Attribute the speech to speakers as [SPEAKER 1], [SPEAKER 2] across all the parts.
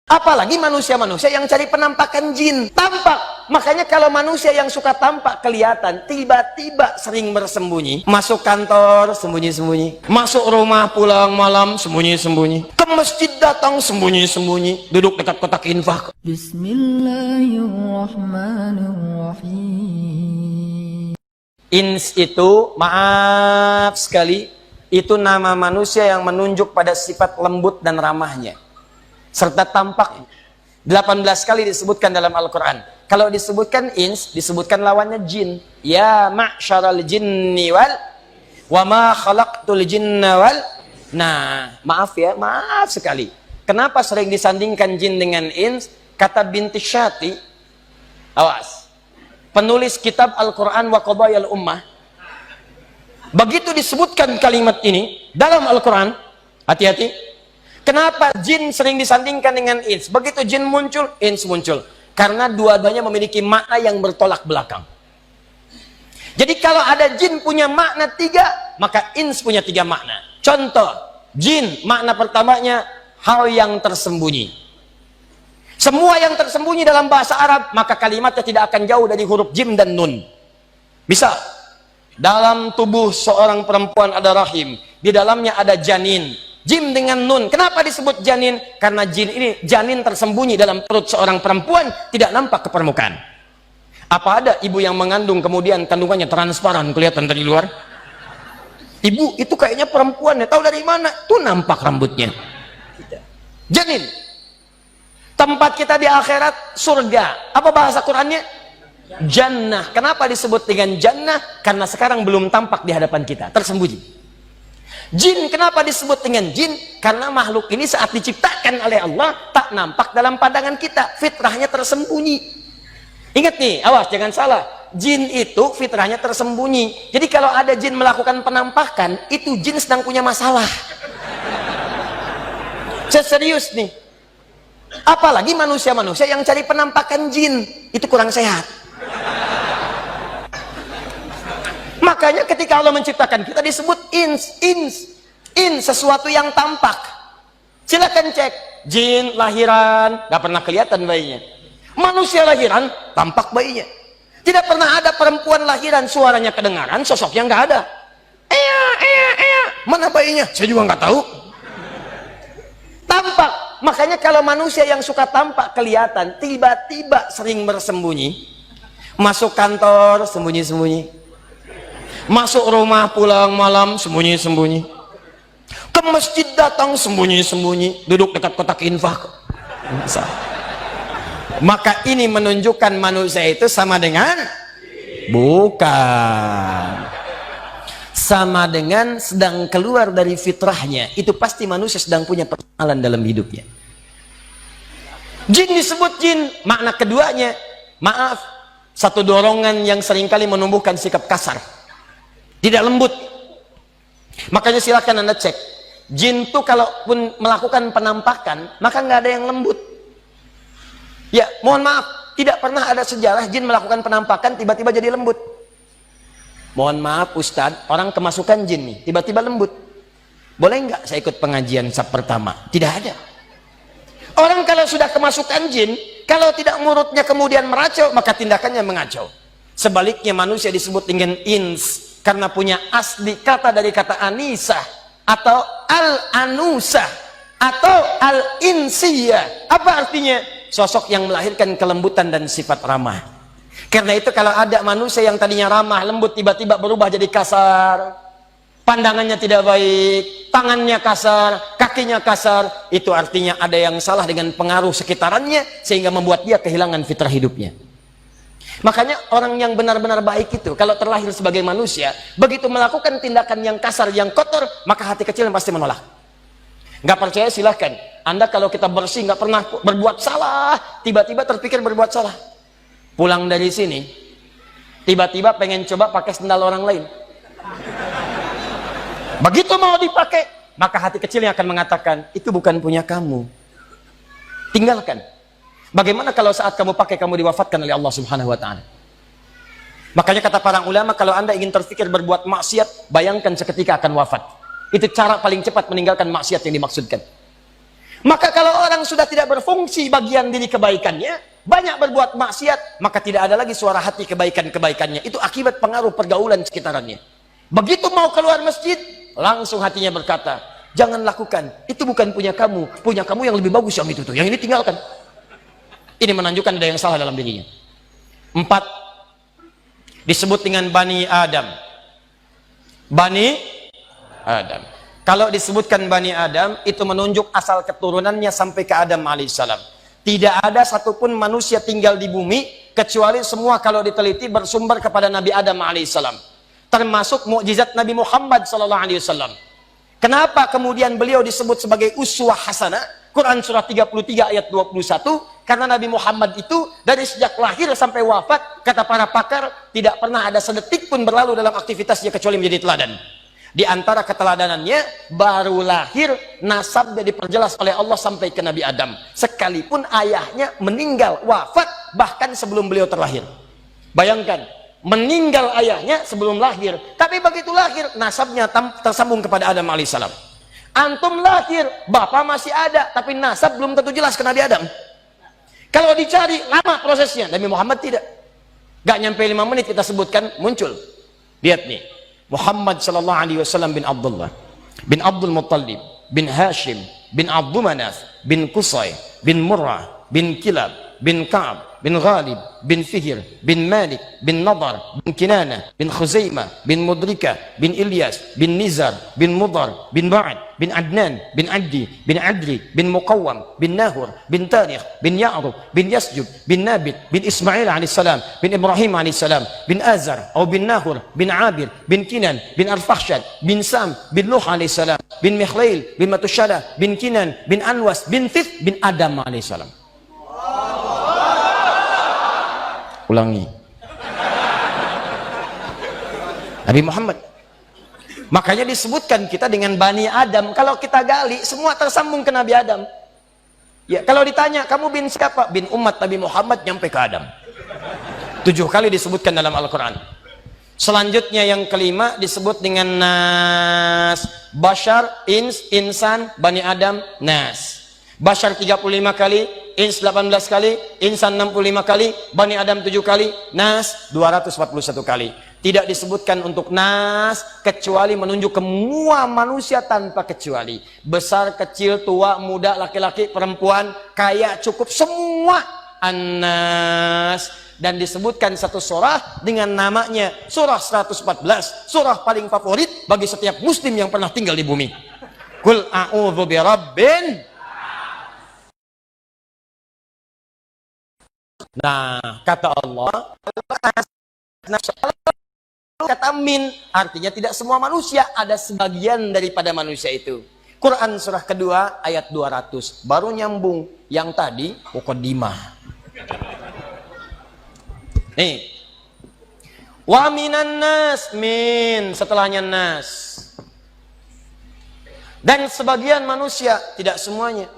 [SPEAKER 1] Apalagi manusia-manusia yang cari penampakan jin. Tampak. Makanya kalau manusia yang suka tampak kelihatan, tiba-tiba sering bersembunyi. Masuk kantor, sembunyi-sembunyi. Masuk rumah, pulang malam, sembunyi-sembunyi. Ke masjid datang, sembunyi-sembunyi. Duduk dekat kotak infak.
[SPEAKER 2] Bismillahirrahmanirrahim.
[SPEAKER 1] Ins itu, maaf sekali, itu nama manusia yang menunjuk pada sifat lembut dan ramahnya serta tampak. 18 kali disebutkan dalam Al-Quran. Kalau disebutkan ins, disebutkan lawannya jin. Ya ma'syaral jinni wal wa ma khalaqtul jinna wal. Nah, maaf ya, maaf sekali. Kenapa sering disandingkan jin dengan ins? Kata Binti Syati, awas, penulis kitab Al-Quran wa Qadayal Ummah, begitu disebutkan kalimat ini dalam Al-Quran, hati-hati. Kenapa jin sering disandingkan dengan ins? Begitu jin muncul, ins muncul. Karena dua-duanya memiliki makna yang bertolak belakang. Jadi kalau ada jin punya makna 3, maka ins punya 3 makna. Contoh, jin makna pertamanya hal yang tersembunyi. Semua yang tersembunyi dalam bahasa Arab, maka kalimatnya tidak akan jauh dari huruf jim dan nun. Misal, dalam tubuh seorang perempuan ada rahim, di dalamnya ada janin. Jim dengan nun. Kenapa disebut janin? Karena jin ini, janin tersembunyi dalam perut seorang perempuan, tidak nampak ke permukaan. Apa ada ibu yang mengandung kemudian kandungannya transparan kelihatan dari luar? Ibu itu kayaknya perempuan ya, tahu dari mana? Tuh nampak rambutnya. Janin. Tempat kita di akhirat surga. Apa bahasa Qurannya? Jannah. Kenapa disebut dengan jannah? Karena sekarang belum tampak di hadapan kita, tersembunyi. Jin kenapa disebut dengan jin? Karena makhluk ini saat diciptakan oleh Allah tak nampak dalam pandangan kita, fitrahnya tersembunyi. Ingat nih, awas jangan salah, jin itu fitrahnya tersembunyi. Jadi kalau ada jin melakukan penampakan, itu jin sedang punya masalah. Serius nih. Apalagi manusia-manusia yang cari penampakan jin, itu kurang sehat. Makanya ketika Allah menciptakan kita disebut ins, sesuatu yang tampak. Silakan cek, jin lahiran gak pernah kelihatan bayinya. Manusia lahiran tampak bayinya. Tidak pernah ada perempuan lahiran suaranya kedengaran, sosoknya nggak ada. Mana bayinya? Saya juga nggak tahu. Tampak. Makanya kalau manusia yang suka tampak kelihatan, tiba-tiba sering bersembunyi. Masuk kantor sembunyi-sembunyi. Masuk rumah pulang malam sembunyi-sembunyi. Ke masjid datang sembunyi-sembunyi. Duduk dekat kotak infak. Maka ini menunjukkan manusia itu sama dengan bukan. Sama dengan sedang keluar dari fitrahnya. Itu pasti manusia sedang punya persoalan dalam hidupnya. Jin disebut jin. Makna keduanya, maaf, satu dorongan yang seringkali menumbuhkan sikap kasar, tidak lembut. Makanya silakan Anda cek, jin tuh kalaupun melakukan penampakan, maka nggak ada yang lembut. Ya, mohon maaf, tidak pernah ada sejarah jin melakukan penampakan tiba-tiba jadi lembut. Mohon maaf Ustadz, orang kemasukan jin nih, tiba-tiba lembut. Boleh nggak saya ikut pengajian sab pertama? Tidak ada. Orang kalau sudah kemasukan jin, kalau tidak mulutnya kemudian meracau, maka tindakannya mengacau. Sebaliknya manusia disebut dengan ins, karena punya asli kata dari kata anisah atau al-anusah atau al-insiyah. Apa artinya? Sosok yang melahirkan kelembutan dan sifat ramah. Karena itu kalau ada manusia yang tadinya ramah, lembut, tiba-tiba berubah jadi kasar, pandangannya tidak baik, tangannya kasar, kakinya kasar, itu artinya ada yang salah dengan pengaruh sekitarannya sehingga membuat dia kehilangan fitrah hidupnya. Makanya orang yang benar-benar baik itu kalau terlahir sebagai manusia, begitu melakukan tindakan yang kasar, yang kotor, maka hati kecil pasti menolak. Nggak percaya silahkan. Anda kalau kita bersih nggak pernah berbuat salah, tiba-tiba terpikir berbuat salah. Pulang dari sini, tiba-tiba pengen coba pakai sendal orang lain. Begitu mau dipakai, maka hati kecilnya akan mengatakan, itu bukan punya kamu. Tinggalkan. Bagaimana kalau saat kamu pakai, kamu diwafatkan oleh Allah Subhanahu wa Ta'ala? Makanya kata para ulama, kalau Anda ingin terfikir berbuat maksiat, bayangkan seketika akan wafat. Itu cara paling cepat meninggalkan maksiat yang dimaksudkan. Maka kalau orang sudah tidak berfungsi bagian diri kebaikannya, banyak berbuat maksiat, maka tidak ada lagi suara hati kebaikan-kebaikannya. Itu akibat pengaruh pergaulan sekitarannya. Begitu mau keluar masjid, langsung hatinya berkata, jangan lakukan, itu bukan punya kamu yang lebih bagus yang itu tuh, yang ini tinggalkan. Ini menunjukkan ada yang salah dalam dirinya. 4, disebut dengan Bani Adam. Bani Adam. Kalau disebutkan Bani Adam, itu menunjuk asal keturunannya sampai ke Adam alaihissalam. Tidak ada satupun manusia tinggal di bumi, kecuali semua kalau diteliti bersumber kepada Nabi Adam alaihissalam. Termasuk mukjizat Nabi Muhammad sallallahu alaihi wasallam. Kenapa kemudian beliau disebut sebagai uswah hasanah? Quran surah 33 ayat 21, karena Nabi Muhammad itu dari sejak lahir sampai wafat, kata para pakar, tidak pernah ada sedetik pun berlalu dalam aktivitasnya kecuali menjadi teladan. Di antara keteladanannya, baru lahir, nasabnya diperjelas oleh Allah sampai ke Nabi Adam. Sekalipun ayahnya meninggal, wafat, bahkan sebelum beliau terlahir. Bayangkan, meninggal ayahnya sebelum lahir, tapi begitu lahir, nasabnya tersambung kepada Adam alaihissalam. Antum lahir, bapak masih ada, tapi nasab belum tentu jelas ke Nabi Adam. Kalau dicari, lama prosesnya. Nabi Muhammad tidak. Gak nyampe 5 menit kita sebutkan, muncul. Lihat nih, Muhammad sallallahu alaihi wasallam bin Abdullah, bin Abdul Muttalib, bin Hashim, bin Abdul Manaf, bin Qusay, bin Murrah, bin Kilab, bin Ka'ab, bin Ghalib, bin Fihir, bin Malik, bin Nadar, bin Kinana, bin Khuzaimah, bin Mudrika, bin Ilyas, bin Nizar, bin Mudar, bin Ba'ad, bin Adnan, bin Addi, bin Adri, bin Muqawwam, bin Nahur, bin Tarikh, bin Ya'rub, bin Yasjub, bin Nabit, bin Ismail alaihissalam, bin Ibrahim alaihissalam, bin Azar, atau bin Nahur, bin Abir, bin Kinan, bin Arfakhshad, bin Sam, bin Nuh alaihissalam, bin Mikhlail, bin Matushalah, bin Kinan, bin Anwas, bin Thith, bin Adam alaihissalam. Ulangi. Nabi Muhammad. Makanya disebutkan kita dengan Bani Adam. Kalau kita gali, semua tersambung ke Nabi Adam. Ya, kalau ditanya, kamu bin siapa? Bin umat Nabi Muhammad, nyampe ke Adam. 7 kali disebutkan dalam Al-Quran. Selanjutnya yang kelima disebut dengan Nas. Bashar, Ins, Insan, Bani Adam, Nas. Bashar 35 kali, Ins 18 kali, Insan 65 kali, Bani Adam 7 kali, Nas 241 kali. Tidak disebutkan untuk Nas kecuali menunjuk semua manusia tanpa kecuali. Besar, kecil, tua, muda, laki-laki, perempuan, kaya, cukup, semua An-Nas. Dan disebutkan satu surah dengan namanya surah 114, surah paling favorit bagi setiap muslim yang pernah tinggal di bumi. Qul a'udzu birabbin. Nah, kata Allah, kata min, artinya tidak semua manusia, ada sebagian daripada manusia itu. Quran surah kedua ayat 200, baru nyambung yang tadi muqaddimah. Nih, wa minan nas, min, setelahnya nas. Dan sebagian manusia, tidak semuanya.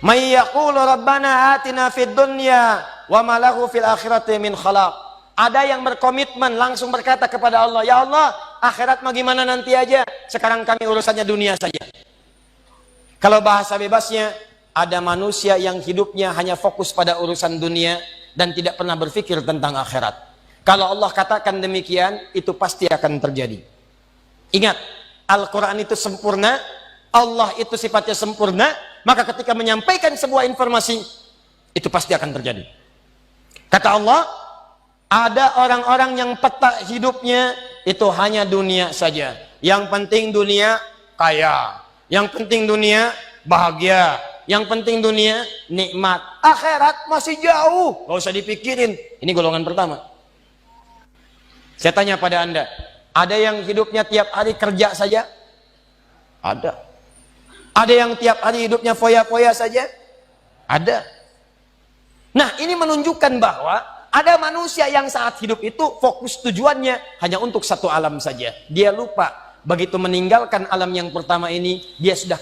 [SPEAKER 1] May yaqulu rabbana atina fid dunya wa ma lahu fil akhirati min khalaq. Ada yang berkomitmen langsung berkata kepada Allah, ya Allah, akhirat mah gimana nanti aja, sekarang kami urusannya dunia saja. Kalau bahasa bebasnya, ada manusia yang hidupnya hanya fokus pada urusan dunia dan tidak pernah berpikir tentang akhirat. Kalau Allah katakan demikian, itu pasti akan terjadi. Ingat, Al-Quran itu sempurna, Allah itu sifatnya sempurna, maka ketika menyampaikan sebuah informasi, itu pasti akan terjadi. Kata Allah, ada orang-orang yang peta hidupnya itu hanya dunia saja. Yang penting dunia kaya, yang penting dunia bahagia, yang penting dunia nikmat. Akhirat masih jauh, gak usah dipikirin. Ini golongan pertama. Saya tanya pada Anda, ada yang hidupnya tiap hari kerja saja? Ada. Ada yang tiap hari hidupnya foya-foya saja? Ada. Nah, ini menunjukkan bahwa ada manusia yang saat hidup itu fokus tujuannya hanya untuk satu alam saja. Dia lupa, begitu meninggalkan alam yang pertama ini, dia sudah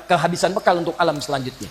[SPEAKER 1] kehabisan bekal untuk alam selanjutnya.